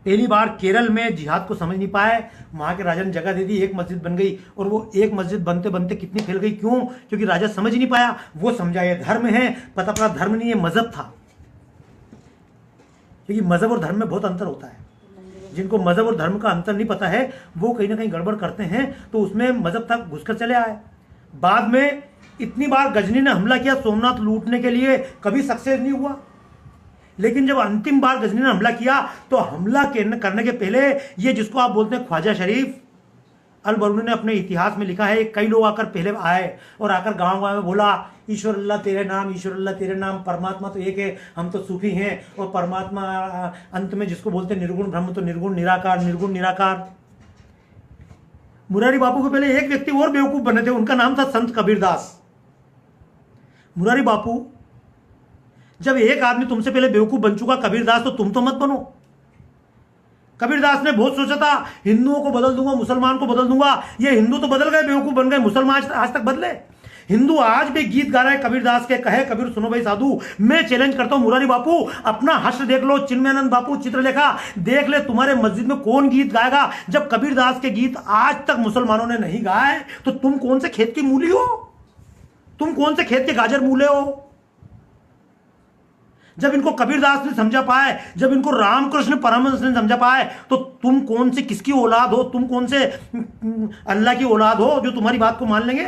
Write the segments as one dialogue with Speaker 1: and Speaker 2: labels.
Speaker 1: पहली बार केरल में जिहाद को समझ नहीं पाए, वहां के राजा ने जगह दे दी, एक मस्जिद बन गई, और वो एक मस्जिद बनते बनते कितनी फैल गई, क्यों? क्योंकि राजा समझ नहीं पाया। वो समझा ये धर्म है, पता पड़ा धर्म नहीं, ये मजहब था। क्योंकि मजहब और धर्म में बहुत अंतर होता है। जिनको मजहब और धर्म का अंतर नहीं पता है वो कहीं ना कहीं गड़बड़ करते हैं, तो उसमें मजहब तक घुसकर चले आए। बाद में इतनी बार गजनी ने हमला किया सोमनाथ लूटने के लिए, कभी सक्सेस नहीं हुआ। लेकिन जब अंतिम बार गजनी ने हमला किया तो हमला करने के पहले ये जिसको आप बोलते हैं ख्वाजा शरीफ अल बरूनी ने अपने इतिहास में लिखा है, कई लोग आकर पहले आए और आकर गांव गांव में बोला ईश्वर अल्लाह तेरे नाम, ईश्वर अल्लाह तेरे नाम, परमात्मा तो एक है, हम तो सूफी हैं, और परमात्मा अंत में जिसको बोलते हैं निर्गुण ब्रह्म, तो निर्गुण निराकार, निर्गुण निराकार। मुरारी बापू के पहले एक व्यक्ति और बेवकूफ बने थे, उनका नाम था संत कबीरदास। मुरारी बापू, जब एक आदमी तुमसे पहले बेवकूफ बन चुका कबीरदास, तो तुम तो मत बनो। कबीरदास ने बहुत सोचा था हिंदुओं को बदल दूंगा, मुसलमान को बदल दूंगा। ये हिंदू तो बदल गए, बेवकूफ बन गए, मुसलमान आज तक बदले। हिंदू आज भी गीत गा रहे हैं कबीरदास के, कहे कबीर सुनो भाई साधु। मैं चैलेंज करता हूं मुरारी बापू, अपना हश्र देख लो, चिन्मयानंद बापू चित्रलेखा देख ले, तुम्हारे मस्जिद में कौन गीत गाएगा? जब कबीरदास के गीत आज तक मुसलमानों ने नहीं गाए, तो तुम कौन से खेत की मूली हो? तुम कौन से खेत के गाजर मूले हो? जब इनको कबीरदास ने समझा पाए, जब इनको रामकृष्ण परमहंस ने समझा पाए, तो तुम कौन से किसकी औलाद हो? तुम कौन से अल्लाह की औलाद हो जो तुम्हारी बात को मान लेंगे?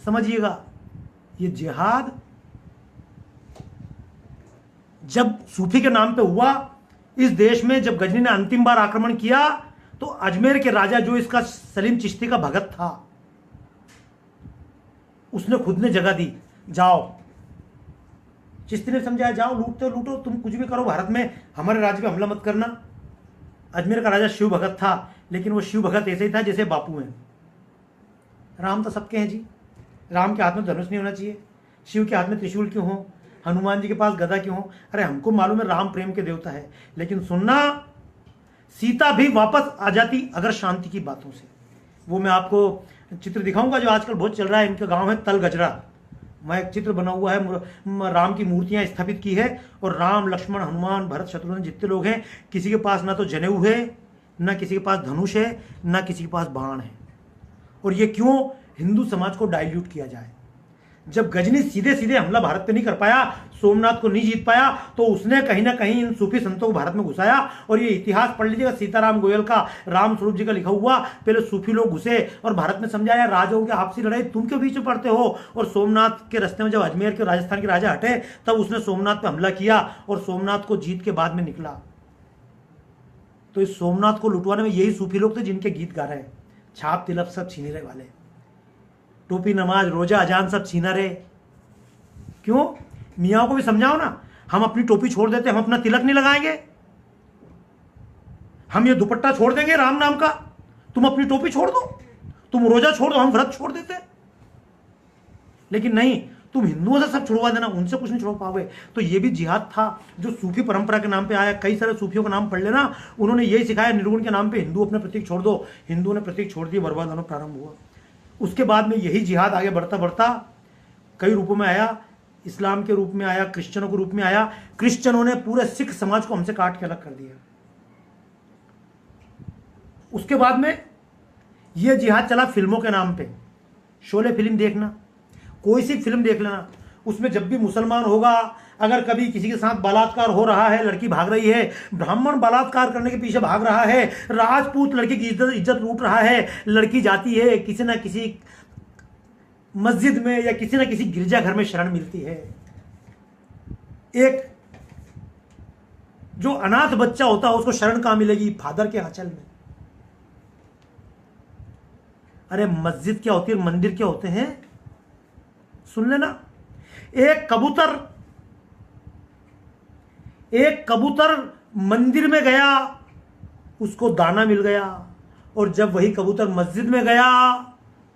Speaker 1: समझिएगा, ये जिहाद जब सूफी के नाम पे हुआ इस देश में, जब गजनी ने अंतिम बार आक्रमण किया, तो अजमेर के राजा जो इसका सलीम चिश्ती का भगत था, उसने खुद ने जगह दी, जाओ। चिश्ती ने समझाया जाओ, लूटते हो लूटो, तुम कुछ भी करो, भारत में हमारे राज्य पे हमला मत करना। अजमेर का राजा शिव भगत था, लेकिन वो शिव भगत ऐसे ही था जैसे बापू हैं। राम तो सबके हैं जी, राम के हाथ में धनुष नहीं होना चाहिए, शिव के हाथ में त्रिशूल क्यों हो, हनुमान जी के पास गदा क्यों हो? अरे हमको मालूम है राम प्रेम के देवता है, लेकिन सुनना, सीता भी वापस आ जाती अगर शांति की बातों से। वो मैं आपको चित्र दिखाऊंगा जो आजकल बहुत चल रहा है, इनका गांव है तल गजरा, वहाँ एक चित्र बना हुआ है, राम की मूर्तियां स्थापित की है, और राम लक्ष्मण हनुमान भरत शत्रुघ्न जितने लोग हैं, किसी के पास ना तो जनेऊ है, ना किसी के पास धनुष है, ना किसी के पास बाण है। और ये क्यों? हिंदू समाज को डाइल्यूट किया जाए। जब गजनी सीधे सीधे हमला भारत पे नहीं कर पाया, सोमनाथ को नहीं जीत पाया, तो उसने कहीं ना कहीं इन सूफी संतों को भारत में घुसाया। और ये इतिहास पढ़ लीजिएगा, सीताराम गोयल का, राम स्वरूप जी का लिखा हुआ। पहले सूफी लोग घुसे और भारत में समझाया राजाओं की आपसी लड़ाई तुम क्यों बीच में पड़ते हो। और सोमनाथ के रास्ते में जब अजमेर के राजस्थान के राजा हटे, तब उसने सोमनाथ पे हमला किया और सोमनाथ को जीत के बाद में निकला। तो इस सोमनाथ को लुटवाने में यही सूफी लोग थे जिनके गीत गा रहे हैं, छाप तिलक सब छीने रहे वाले, टोपी नमाज रोजा अजान सब छीना रहे। क्यों? मियाँ को भी समझाओ ना, हम अपनी टोपी छोड़ देते, हम अपना तिलक नहीं लगाएंगे, हम ये दुपट्टा छोड़ देंगे राम नाम का, तुम अपनी टोपी छोड़ दो, तुम रोजा छोड़ दो, हम व्रत छोड़ देते। लेकिन नहीं, तुम हिंदुओं से सब छुड़वा देना, उनसे कुछ नहीं छुड़वा पाओगे। तो ये भी जिहाद था जो सूफी परंपरा के नाम पे आया। कई सारे सूफियों का नाम पढ़ लेना, उन्होंने यही सिखाया, निर्गुण के नाम पे हिंदू अपने प्रतीक छोड़ दो। हिंदुओं ने प्रतीक छोड़ दिए, बर्बाद होना प्रारंभ हुआ। उसके बाद में यही जिहाद आगे बढ़ता बढ़ता कई रूपों में आया, इस्लाम के रूप में आया, क्रिश्चियनों के रूप में आया। क्रिश्चियनों ने पूरे सिख समाज को हमसे काट के अलग कर दिया। उसके बाद में यह जिहाद चला फिल्मों के नाम पे। शोले फिल्म देखना, कोई सी फिल्म देख लेना, उसमें जब भी मुसलमान होगा, अगर कभी किसी के साथ बलात्कार हो रहा है, लड़की भाग रही है, ब्राह्मण बलात्कार करने के पीछे भाग रहा है, राजपूत लड़की की इज्जत लूट रहा है, लड़की जाती है किसी ना किसी मस्जिद में या किसी ना किसी गिरजाघर में शरण मिलती है। एक जो अनाथ बच्चा होता है उसको शरण कहां मिलेगी? फादर के आंचल में। अरे मस्जिद क्या होती है, मंदिर क्या होते हैं, सुन लेना। एक कबूतर मंदिर में गया, उसको दाना मिल गया, और जब वही कबूतर मस्जिद में गया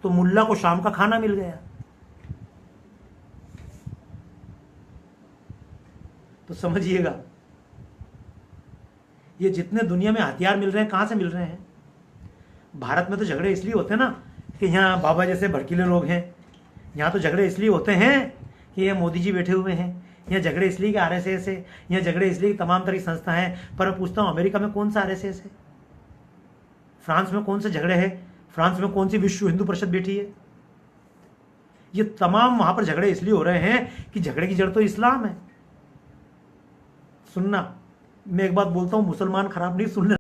Speaker 1: तो मुल्ला को शाम का खाना मिल गया। तो समझिएगा, ये जितने दुनिया में हथियार मिल रहे हैं, कहां से मिल रहे हैं? भारत में तो झगड़े इसलिए होते हैं ना कि यहाँ बाबा जैसे भड़कीले लोग हैं। यहाँ तो झगड़े इसलिए होते हैं कि ये मोदी जी बैठे हुए हैं, यहाँ झगड़े इसलिए कि आरएसएस है, यहाँ झगड़े इसलिए कि तमाम तरह की संस्था है। पर मैं पूछता हूँ अमेरिका में कौन सा आरएसएस है, फ्रांस में कौन से झगड़े हैं, फ्रांस में कौन सी विश्व हिंदू परिषद बैठी है। ये तमाम वहां पर झगड़े इसलिए हो रहे हैं कि झगड़े की जड़ तो इस्लाम है। सुनना, मैं एक बात बोलता हूं, मुसलमान खराब नहीं, सुनने